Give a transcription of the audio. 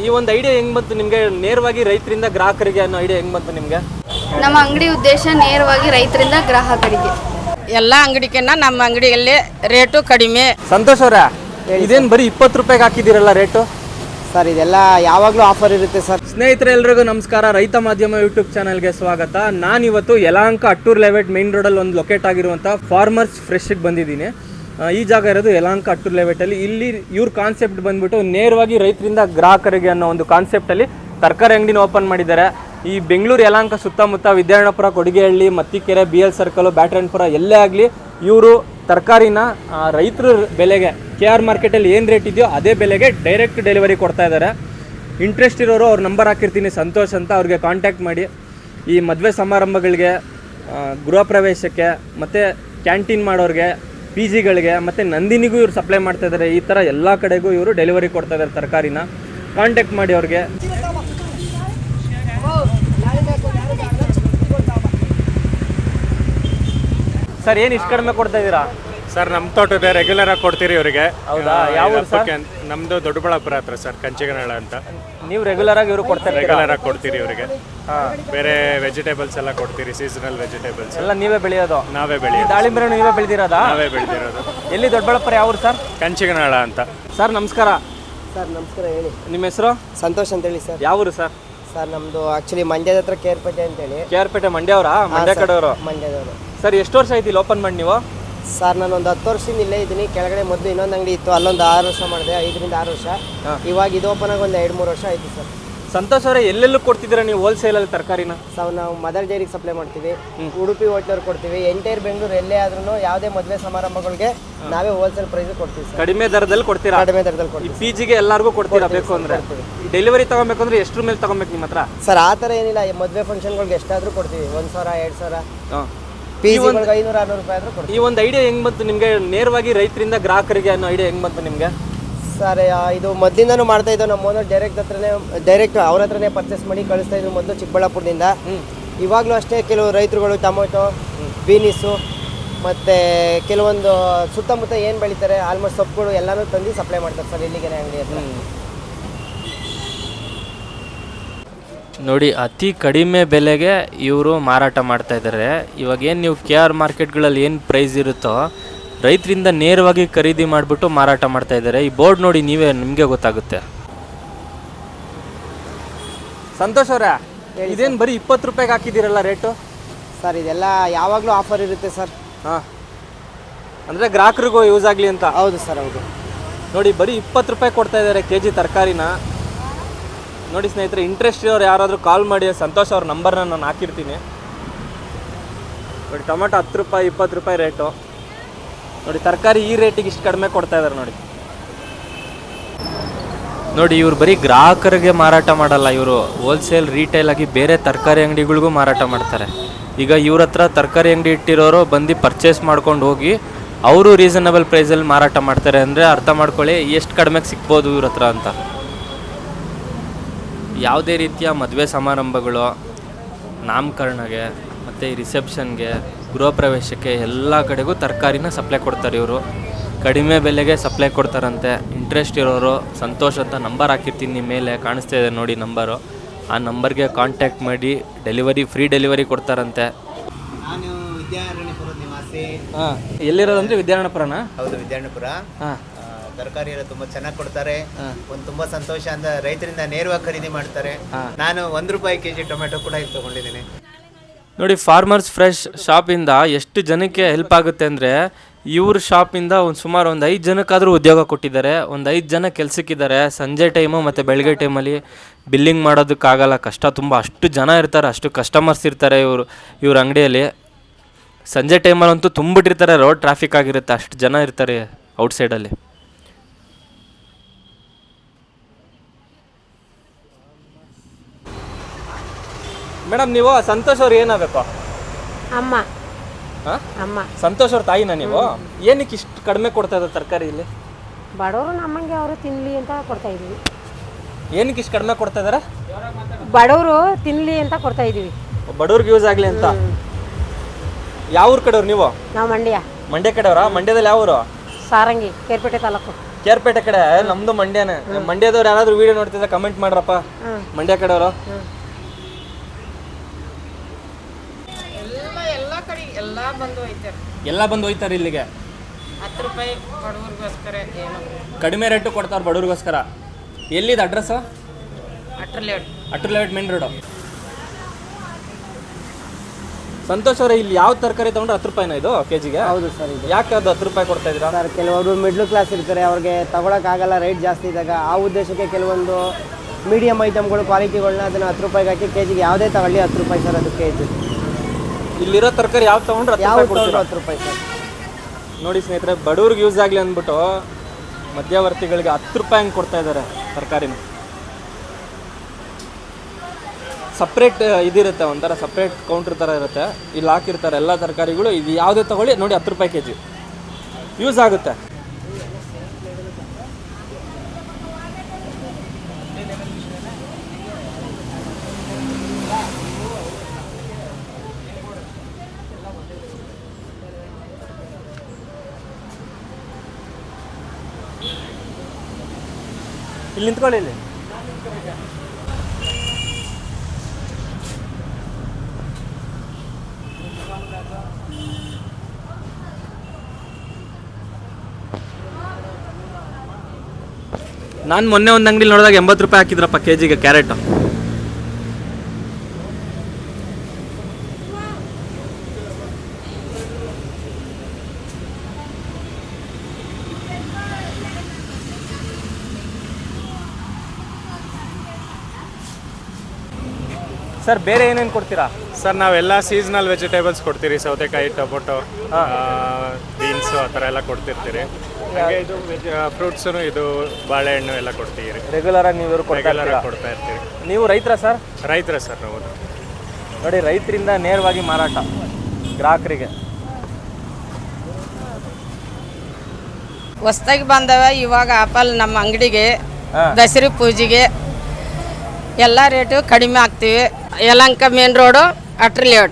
ಈ ಒಂದು ಐಡಿಯಾ ಹೆಂಗ್ ಬಂತು ನಿಮ್ಗೆ? ನೇರವಾಗಿ ರೈತರಿಂದ ಗ್ರಾಹಕರಿಗೆ ಅನ್ನೋ ಐಡಿಯಾ ಹೆಂಗ್ ಬಂತು ನಿಮ್ಗೆ? ನಮ್ಮ ಅಂಗಡಿ ಉದ್ದೇಶ ನೇರವಾಗಿ ರೈತರಿಂದ ಗ್ರಾಹಕರಿಗೆ. ಎಲ್ಲ ಅಂಗಡಿಗೆನ ನಮ್ಮ ಅಂಗಡಿಯಲ್ಲಿ ರೇಟು ಕಡಿಮೆ. ಸಂತೋಷ್ ಅವರೇ, ಇದೇನು ಬರೀ 20 ರೂಪಾಯಿಗೆ ಹಾಕಿದ್ದೀರಲ್ಲ ರೇಟು? ಸರ್ ಇದೆಲ್ಲ ಯಾವಾಗಲೂ ಆಫರ್ ಇರುತ್ತೆ ಸರ್. ಸ್ನೇಹಿತರೆ ಎಲ್ರಿಗೂ ನಮಸ್ಕಾರ. ರೈತ ಮಾಧ್ಯಮ ಯೂಟ್ಯೂಬ್ ಚಾನಲ್ಗೆ ಸ್ವಾಗತ. ನಾನಿವತ್ತು ಯಲಹಂಕ ಅಟ್ಟೂರ್ ಲೇಔಟ್ ಮೇನ್ ರೋಡಲ್ಲಿ ಒಂದು ಲೊಕೇಟ್ ಆಗಿರುವಂಥ ಫಾರ್ಮರ್ಸ್ ಫ್ರೆಶ್ಗೆ ಬಂದಿದ್ದೀನಿ. ಈ ಜಾಗ ಇರೋದು ಯಲಹಂಕ ಅಟ್ಟೂರ್ ಲೇಔಟಲ್ಲಿ. ಇಲ್ಲಿ ಇವ್ರ ಕಾನ್ಸೆಪ್ಟ್ ಬಂದ್ಬಿಟ್ಟು ನೇರವಾಗಿ ರೈತರಿಂದ ಗ್ರಾಹಕರಿಗೆ ಅನ್ನೋ ಒಂದು ಕಾನ್ಸೆಪ್ಟಲ್ಲಿ ತರಕಾರಿ ಅಂಗಡಿನ ಓಪನ್ ಮಾಡಿದ್ದಾರೆ. ಈ ಬೆಂಗಳೂರು ಯಲಹಂಕ ಸುತ್ತಮುತ್ತ ವಿದ್ಯಾರಣ್ಯಪುರ, ಕೊಡಿಗೆಹಳ್ಳಿ, ಮತ್ತಿಕೆರೆ, BL ಸರ್ಕಲು, ಬ್ಯಾಟರಾಯನಪುರ ಎಲ್ಲೇ ಆಗಲಿ ಇವರು ತರಕಾರಿನ ರೈತರ ಬೆಲೆಗೆ KR ಮಾರ್ಕೆಟಲ್ಲಿ ಏನು ರೇಟ್ ಇದೆಯೋ ಅದೇ ಬೆಲೆಗೆ ಡೈರೆಕ್ಟ್ ಡೆಲಿವರಿ ಕೊಡ್ತಾ ಇದ್ದಾರೆ. ಇಂಟ್ರೆಸ್ಟ್ ಇರೋರು ಅವ್ರ ನಂಬರ್ ಹಾಕಿರ್ತೀನಿ, ಸಂತೋಷ್ ಅಂತ. ಅವ್ರಿಗೆ ಕಾಂಟ್ಯಾಕ್ಟ್ ಮಾಡಿ. ಈ ಮದುವೆ ಸಮಾರಂಭಗಳಿಗೆ, ಗೃಹ ಪ್ರವೇಶಕ್ಕೆ, ಮತ್ತು ಕ್ಯಾಂಟೀನ್ ಮಾಡೋರಿಗೆ, PGಗಳಿಗೆ, ಮತ್ತು ನಂದಿನಿಗೂ ಇವರು ಸಪ್ಲೈ ಮಾಡ್ತಾ ಇದ್ದಾರೆ. ಈ ಥರ ಎಲ್ಲ ಕಡೆಗೂ ಇವರು ಡೆಲಿವರಿ ಕೊಡ್ತಾ ಇದ್ದಾರೆ ತರಕಾರಿನ. ಕಾಂಟ್ಯಾಕ್ಟ್ ಮಾಡಿ ಅವ್ರಿಗೆ. ಸರ್ ಏನು ಇಷ್ಟು ಕಡಿಮೆ ಕೊಡ್ತಾ ಇದ್ದೀರಾ? ಸರ್ ನಮ್ಮ ತೋಟದ ರೆಗ್ಯುಲರ್ ಆಗಿ ಕೊಡ್ತೀರಿ ಇವರಿಗೆ. ಹೌದಾ? ಯಾವ ಸರ್? ನಮ್ದು ದೊಡ್ಡಬಳ್ಳಾಪುರ ಹತ್ರ ಸರ್, ಕಂಚಿಗನಾಳ ಅಂತ. ನೀವು ರೆಗ್ಯುಲರ್ ಆಗಿ ಇವರು ಕೊಡ್ತಾರೆ? ರೆಗ್ಯುಲರ್ ಆಗಿ ಕೊಡ್ತೀರಿ ಇವರಿಗೆ. ಬೇರೆ ವೆಜಿಟೇಬಲ್ಸ್ ಎಲ್ಲ ಕೊಡ್ತೀರಿ, ಸೀಸನಲ್ ವೆಜಿಟೇಬಲ್ಸ್ ಎಲ್ಲ ನೀವೇ ಬೆಳೆಯೋದು? ನಾವೇ ಬೆಳೆಯೋದು. ದಾಳಿಂಬೆ ನೀವೇ ಬೆಳೆದಿರೋದಾ? ನಾವೇ ಬೆಳೆದಿರೋದು. ಎಲ್ಲಿ? ದೊಡ್ಡಬಳ್ಳಾಪುರ. ಯಾವ ಊರು ಸರ್? ಕಂಚಿಗನಾಳ ಅಂತ. ಸರ್ ನಮಸ್ಕಾರ. ಸರ್ ನಮಸ್ಕಾರ, ಹೇಳಿ. ನಿಮ್ಮ ಹೆಸರು? ಸಂತೋಷ್ ಅಂತೇಳಿ ಸರ್. ಯಾವ ಊರು ಸರ್? ಸರ್ ನಮ್ಮದು ಆ್ಯಕ್ಚುಲಿ ಮಂಡ್ಯದ ಹತ್ರ ಕೇರ್ಪೇಟೆ ಅಂತೇಳಿ. KR ಮಂಡ್ಯವರಾ? ಮಂಡ್ಯ ಕಡೆಯವರು? ಮಂಡ್ಯದವರು. ಸರ್ ಎಷ್ಟು ವರ್ಷ ಆಯ್ತು ಇಲ್ಲಿ ಓಪನ್ ಮಾಡಿ ನೀವು? ಸರ್ ನಾನು ಒಂದು 10 ವರ್ಷದಿಂದ ಇಲ್ಲೇ ಇದ್ದೀನಿ. ಕೆಳಗಡೆ ಮೊದಲು ಇನ್ನೊಂದು ಅಂಗಡಿ ಇತ್ತು, ಅಲ್ಲೊಂದು 6 ವರ್ಷ ಮಾಡಿದೆ, 5ರಿಂದ 6 ವರ್ಷ. ಇವಾಗ ಇದು ಓಪನ್ ಆಗಿ ಒಂದು 2-3 ವರ್ಷ ಆಯಿತು ಸರ್. ಸಂತೋಷ್ ಅವರೇ, ಎಲ್ಲೆಲ್ಲೂ ಕೊಡ್ತಿದ್ದೀರಾ ನೀವು ಹೋಲ್ಸೇಲಲ್ಲಿ ತರಕಾರಿನ? ಸರ್ ನಾವು ಮದರ್ ಡೈರಿಗೆ ಸಪ್ಲೈ ಮಾಡ್ತೀವಿ, ಉಡುಪಿ ಹೋಟ್ಲವ್ರು ಕೊಡ್ತೀವಿ. ಎಂಟೈರ್ ಬೆಂಗಳೂರು ಎಲ್ಲೇ ಆದ್ರೂ ಯಾವುದೇ ಮದುವೆ ಸಮಾರಂಭಗಳಿಗೆ ನಾವೇ ಹೋಲ್ಸೇಲ್ ಪ್ರೈಸ್ ಕೊಡ್ತೀವಿ ಸರ್. ಕಡಿಮೆ ದರದಲ್ಲಿ ಕೊಡ್ತೀರಾ? ಕಡಿಮೆ ದರದಲ್ಲಿ ಕೊಡ್ತೀವಿ. PGಗೆ ಎಲ್ಲರಿಗೂ ಕೊಡ್ತೀರಾ ಬೇಕು ಅಂದರೆ? ಡೆಲಿವರಿ ತಗೊಬೇಕು ಅಂದ್ರೆ ಎಷ್ಟ್ರ ಮೇಲೆ ತಗೊಬೇಕು ನಿಮ್ಮ ಹತ್ರ? ಸರ್ ಆ ಥರ ಏನಿಲ್ಲ, ಮದುವೆ ಫಂಕ್ಷನ್ಗಳಿಗೆ ಎಷ್ಟಾದರೂ ಕೊಡ್ತೀವಿ. 1000, 2000, ಹಾಂ. PGಗಳಿಗೆ 500-600 ರೂಪಾಯಿ ಆದರೂ ಕೊಡ್ತೀವಿ. ಈ ಒಂದು ಐಡಿಯಾ ಹೆಂಗ್ ಬಂತು ನಿಮಗೆ? ನೇರವಾಗಿ ರೈತರಿಂದ ಗ್ರಾಹಕರಿಗೆ ಅನ್ನೋ ಐಡಿಯಾ ಹೆಂಗ್ ಬಂತು ನಿಮಗೆ? ಸರ್ ಇದು ಮೊದಲಿಂದನೂ ಮಾಡ್ತಾ ಇದ್ದೋ. ನಮ್ಮ ಓನರ್ ಡೈರೆಕ್ಟ್ ಅವ್ರ ಹತ್ರನೇ ಪರ್ಚೇಸ್ ಮಾಡಿ ಕಳಿಸ್ತಾ ಇದ್ರು ಮೊದಲು ಚಿಕ್ಕಬಳ್ಳಾಪುರದಿಂದ. ಇವಾಗಲೂ ಅಷ್ಟೇ ಕೆಲವು ರೈತರುಗಳು ಟೊಮೊಟೊ, ಬೀನಿಸು ಮತ್ತು ಕೆಲವೊಂದು ಸುತ್ತಮುತ್ತ ಏನು ಬೆಳೀತಾರೆ ಆಲ್ಮೋಸ್ಟ್ ಸೊಪ್ಪುಗಳು ಎಲ್ಲನೂ ತಂದು ಸಪ್ಲೈ ಮಾಡ್ತಾರೆ ಸರ್ ಇಲ್ಲಿಗೆ ಅಂಗಡಿ ಹತ್ರ. ನೋಡಿ, ಅತಿ ಕಡಿಮೆ ಬೆಲೆಗೆ ಇವರು ಮಾರಾಟ ಮಾಡ್ತಾ ಇದ್ದಾರೆ. ಇವಾಗ ಏನು ನೀವು KR ಮಾರ್ಕೆಟ್ಗಳಲ್ಲಿ ಏನು ಪ್ರೈಸ್ ಇರುತ್ತೋ ರೈತರಿಂದ ನೇರವಾಗಿ ಖರೀದಿ ಮಾಡಿಬಿಟ್ಟು ಮಾರಾಟ ಮಾಡ್ತಾ ಇದ್ದಾರೆ. ಈ ಬೋರ್ಡ್ ನೋಡಿ, ನಿಮಗೆ ಗೊತ್ತಾಗುತ್ತೆ. ಸಂತೋಷ್ ಅವರೇ, ಇದೇನು ಬರೀ 20 ರೂಪಾಯಿಗೆ ಹಾಕಿದ್ದೀರಲ್ಲ ರೇಟು? ಸರ್ ಇದೆಲ್ಲ ಯಾವಾಗಲೂ ಆಫರ್ ಇರುತ್ತೆ ಸರ್. ಹಾಂ, ಅಂದರೆ ಗ್ರಾಹಕರಿಗೂ ಯೂಸ್ ಆಗಲಿ ಅಂತ? ಹೌದು ಸರ್, ಹೌದು. ನೋಡಿ, ಬರೀ 20 ರೂಪಾಯಿ ಕೊಡ್ತಾ ಇದ್ದಾರೆ KG ತರಕಾರಿನ. ನೋಡಿ ಸ್ನೇಹಿತರೆ, ಇಂಟ್ರೆಸ್ಟ್ ಇರೋರು ಯಾರಾದರೂ ಕಾಲ್ ಮಾಡಿ. ಸಂತೋಷ್ ಅವ್ರ ನಂಬರ್ನ ನಾನು ಹಾಕಿರ್ತೀನಿ. ನೋಡಿ, ಟೊಮೆಟೊ 10 ರೂಪಾಯಿ, 20 ರೂಪಾಯಿ ರೇಟು. ನೋಡಿ, ತರಕಾರಿ ಈ ರೇಟಿಗೆ ಇಷ್ಟು ಕಡಿಮೆ ಕೊಡ್ತಾ ಇದ್ದಾರೆ ನೋಡಿ. ನೋಡಿ, ಇವರು ಬರೀ ಗ್ರಾಹಕರಿಗೆ ಮಾರಾಟ ಮಾಡಲ್ಲ, ಇವರು ಹೋಲ್ಸೇಲ್ ರಿಟೇಲ್ ಆಗಿ ಬೇರೆ ತರಕಾರಿ ಅಂಗಡಿಗಳಿಗೂ ಮಾರಾಟ ಮಾಡ್ತಾರೆ. ಈಗ ಇವ್ರ ಹತ್ರ ತರಕಾರಿ ಅಂಗಡಿ ಇಟ್ಟಿರೋರು ಬಂದು ಪರ್ಚೇಸ್ ಮಾಡ್ಕೊಂಡು ಹೋಗಿ ಅವರು ರೀಸನಬಲ್ ಪ್ರೈಸಲ್ಲಿ ಮಾರಾಟ ಮಾಡ್ತಾರೆ. ಅಂದರೆ ಅರ್ಥ ಮಾಡ್ಕೊಳ್ಳಿ ಎಷ್ಟು ಕಡಿಮೆಗೆ ಸಿಗ್ಬೋದು ಇವ್ರ ಹತ್ರ ಅಂತ. ಯಾವುದೇ ರೀತಿಯ ಮದುವೆ ಸಮಾರಂಭಗಳು, ನಾಮಕರಣಗೆ ಮತ್ತು ಈ ರಿಸೆಪ್ಷನ್ಗೆ, ಗೃಹ ಪ್ರವೇಶಕ್ಕೆ ಎಲ್ಲ ಕಡೆಗೂ ತರಕಾರಿನ ಸಪ್ಲೈ ಕೊಡ್ತಾರೆ ಇವರು. ಕಡಿಮೆ ಬೆಲೆಗೆ ಸಪ್ಲೈ ಕೊಡ್ತಾರಂತೆ. ಇಂಟ್ರೆಸ್ಟ್ ಇರೋರು ಸಂತೋಷ್ ಅಂತ ನಂಬರ್ ಹಾಕಿರ್ತೀನಿ, ನಿಮ್ಮ ಮೇಲೆ ಕಾಣಿಸ್ತಾ ಇದೆ ನೋಡಿ ನಂಬರು. ಆ ನಂಬರ್ಗೆ ಕಾಂಟ್ಯಾಕ್ಟ್ ಮಾಡಿ ಫ್ರೀ ಡೆಲಿವರಿ ಕೊಡ್ತಾರಂತೆ. ನಾನು ವಿದ್ಯಾರಣ್ಯಪುರದ ನಿವಾಸಿ. ಹಾಂ, ಎಲ್ಲಿರೋದಂದ್ರೆ ವಿದ್ಯಾರಣ್ಯಪುರನ? ಹೌದು, ವಿದ್ಯಾರಣ್ಯಪುರ. ಹಾಂ, ತರಕಾರಿ ಎಲ್ಲ ತುಂಬಾ ಚೆನ್ನಾಗಿ ಕೊಡ್ತಾರೆ. ಒಂದು ತುಂಬಾ ಸಂತೋಷ ಅಂದ್ರೆ ರೈತರಿಂದ ನೇರವಾಗಿ ಖರೀದಿ ಮಾಡ್ತಾರೆ. ನಾನು 1 ರೂಪಾಯಿ KG ಟೊಮೆಟೊ ಕೂಡ ಇಲ್ಲಿ ತಗೊಂಡಿದ್ದೀನಿ. ನೋಡಿ, ಫಾರ್ಮರ್ಸ್ ಫ್ರೆಶ್ ಶಾಪಿಂದ ಎಷ್ಟು ಜನಕ್ಕೆ ಹೆಲ್ಪ್ ಆಗುತ್ತೆ ಅಂದರೆ, ಇವ್ರ ಶಾಪಿಂದ ಸುಮಾರು ಒಂದು 5 ಜನಕ್ಕಾದರೂ ಉದ್ಯೋಗ ಕೊಟ್ಟಿದ್ದಾರೆ. ಒಂದು 5 ಜನ ಕೆಲಸಕ್ಕಿದ್ದಾರೆ. ಸಂಜೆ ಟೈಮು ಮತ್ತು ಬೆಳಗ್ಗೆ ಟೈಮಲ್ಲಿ ಬಿಲ್ಲಿಂಗ್ ಮಾಡೋದಕ್ಕಾಗಲ್ಲ, ಕಷ್ಟ ತುಂಬ. ಅಷ್ಟು ಜನ ಇರ್ತಾರೆ, ಅಷ್ಟು ಕಸ್ಟಮರ್ಸ್ ಇರ್ತಾರೆ ಇವ್ರ ಅಂಗಡಿಯಲ್ಲಿ. ಸಂಜೆ ಟೈಮಲ್ಲಂತೂ ತುಂಬಿಟ್ಟಿರ್ತಾರೆ, ರೋಡ್ ಟ್ರಾಫಿಕ್ ಆಗಿರುತ್ತೆ, ಅಷ್ಟು ಜನ ಇರ್ತಾರೆ ಔಟ್ಸೈಡಲ್ಲಿ. ಮೇಡಮ್, ನೀವು ಸಂತೋಷ್ ಅವ್ರು ಏನಾಗಬೇಕು? ಅಮ್ಮ. ಹಾಂ, ಅಮ್ಮ. ಸಂತೋಷ್ ಅವ್ರ ತಾಯಿನ ನೀವು? ಏನಕ್ಕೆ ಇಷ್ಟು ಕಡಿಮೆ ಕೊಡ್ತಾ ಇದ್ದಾರೆ ತರಕಾರಿ ಇಲ್ಲಿ? ಬಡವರು ನಮ್ಮಂಗೆ ಅವರು ತಿನ್ನಲಿ ಅಂತ ಕೊಡ್ತಾ ಇದೀವಿ. ಏನಕ್ಕೆ ಇಷ್ಟು ಕಡಿಮೆ ಕೊಡ್ತಾ ಇದ್ದಾರೆ? ಬಡವರು ತಿನ್ನಲಿ ಅಂತ ಕೊಡ್ತಾ ಇದೀವಿ, ಬಡವ್ರಿಗೆ ಯೂಸ್ ಆಗಲಿ ಅಂತ. ಯಾವ ಊರು ಕಡೆಯವ್ರು ನೀವು? ನಾವು ಮಂಡ್ಯ. ಮಂಡ್ಯ ಕಡೆಯವರಾ? ಮಂಡ್ಯದಲ್ಲಿ ಯಾವ ಊರು? ಸಾರಂಗಿ, ಕೇರ್ಪೇಟೆ ತಾಲೂಕು. ಕೇರ್ಪೇಟೆ ಕಡೆ ನಮ್ದು ಮಂಡ್ಯನೇ. ಮಂಡ್ಯದವ್ರು ಯಾರಾದ್ರೂ ವಿಡಿಯೋ ನೋಡ್ತಿದ್ರೆ ಕಮೆಂಟ್ ಮಾಡ್ರಪ್ಪ, ಮಂಡ್ಯ ಕಡೆಯವರು. ಎಲ್ಲ ಕಡೆ ಎಲ್ಲ ಬಂದು ಹೋಯ್ತಾರೆ. ಎಲ್ಲ ಬಂದು ಹೋಯ್ತಾರೆ ಇಲ್ಲಿಗೆ. 10 ರೂಪಾಯಿ ಬಡವ್ರಿಗೋಸ್ಕರ ಏನು ಕಡಿಮೆ ರೇಟು ಕೊಡ್ತಾರೆ ಬಡವ್ರಿಗೋಸ್ಕರ. ಎಲ್ಲಿದೆ ಅಡ್ರೆಸ್ಸು? ಅಟ್ರಲ್ಲಿ ಲೇಔಟ್ ಮೇನ್ ರೋಡು. ಸಂತೋಷ್ ಅವರೇ, ಇಲ್ಲಿ ಯಾವ ತರಕಾರಿ ತೊಗೊಂಡ್ರೆ 10 ರೂಪಾಯಿನ ಇದು ಕೆಜಿಗೆ? ಹೌದು ಸರ್. ಇದು ಯಾಕೆ ಅದು 10 ರೂಪಾಯಿ ಕೊಡ್ತಾ ಇದ್ದೀರಾ? ಸರ್, ಕೆಲವರು ಮಿಡ್ಲ್ ಕ್ಲಾಸ್ ಇರ್ತಾರೆ, ಅವ್ರಿಗೆ ತಗೊಳಕ್ಕಾಗಲ್ಲ ರೇಟ್ ಜಾಸ್ತಿ ಇದ್ದಾಗ. ಆ ಉದ್ದೇಶಕ್ಕೆ ಕೆಲವೊಂದು ಮೀಡಿಯಮ್ ಐಟಮ್ಗಳು ಕ್ವಾಲಿಟಿಗಳನ್ನ ಅದನ್ನು 10 ರೂಪಾಯಿಗೆ ಹಾಕಿ ಕೆಜಿಗೆ ಯಾವುದೇ ತಗೊಳ್ಳಿ 10 ರೂಪಾಯಿ ಸರ್ ಅದು ಕೆಜಿ. ಇಲ್ಲಿರೋ ತರಕಾರಿ ಯಾವ ತೊಗೊಂಡ್ರೆ 10 ಯಾವ ರೂಪಾಯಿ ಕೊಡ್ತೀರಾ? 10 ರೂಪಾಯಿ ಸರ್. ನೋಡಿ ಸ್ನೇಹಿತರೆ, ಬಡವ್ರಿಗೆ ಯೂಸ್ ಆಗಲಿ ಅಂದ್ಬಿಟ್ಟು ಮಧ್ಯವರ್ತಿಗಳಿಗೆ 10 ರೂಪಾಯಿ ಹಂಗೆ ಕೊಡ್ತಾ ಇದ್ದಾರೆ ತರಕಾರಿನ. ಸಪ್ರೇಟ್ ಇದಿರುತ್ತೆ, ಒಂಥರ ಸಪ್ರೇಟ್ ಕೌಂಟ್ರ್ ಥರ ಇರುತ್ತೆ. ಇಲ್ಲಿ ಹಾಕಿರ್ತಾರೆ ಎಲ್ಲ ತರಕಾರಿಗಳು. ಇದು ಯಾವುದೇ ತೊಗೊಳ್ಳಿ ನೋಡಿ 10 ರೂಪಾಯಿ ಕೆಜಿ ಯೂಸ್ ಆಗುತ್ತೆ. ಇಲ್ಲಿ ನಿಂತ್ಕೊಳ್ಳಿ. ಇಲ್ಲಿ ನಾನು ಮೊನ್ನೆ ಒಂದು ಅಂಗಡಿ ನೋಡಿದಾಗ 80 ರೂಪಾಯಿ ಹಾಕಿದ್ರಪ್ಪ ಕೆಜಿಗೆ ಕ್ಯಾರೆಟ್. ಸರ್, ಬೇರೆ ಏನೇನು ಕೊಡ್ತೀರಾ? ಸರ್ ನಾವೆಲ್ಲ ಸೀಸನಲ್ ವೆಜಿಟೇಬಲ್ಸ್ ಕೊಡ್ತೀರಿ. ಸೌತೆಕಾಯಿ, ಟೊಮೊಟೊ, ಬೀನ್ಸು ಆ ಥರ ಎಲ್ಲ ಕೊಡ್ತಿರ್ತೀರಿ. ಹಾಗೆ ಇದು ಫ್ರೂಟ್ಸು, ಇದು ಬಾಳೆಹಣ್ಣು ಎಲ್ಲ ಕೊಡ್ತೀರಿ. ರೆಗ್ಯುಲರ್ ಆಗಿ ನೀವು ಕೊಡ್ತಾ ಇರ್ತೀರಿ. ನೀವು ರೈತರ ಸರ್? ರೈತರ ಸರ್ ನಾವು. ನೋಡಿ, ರೈತರಿಂದ ನೇರವಾಗಿ ಮಾರಾಟ ಗ್ರಾಹಕರಿಗೆ. ಹೊಸ್ದಾಗಿ ಬಂದವ ಇವಾಗ ಆಪಲ್ ನಮ್ಮ ಅಂಗಡಿಗೆ ದಸರಾ ಪೂಜೆಗೆ ಎಲ್ಲ ರೇಟು ಕಡಿಮೆ ಆಗ್ತೀವಿ. ಯಲಹಂಕ ಮೇನ್ ರೋಡು, ಅಟ್ರಲ್ಲಿ ಲೇಔಟ್.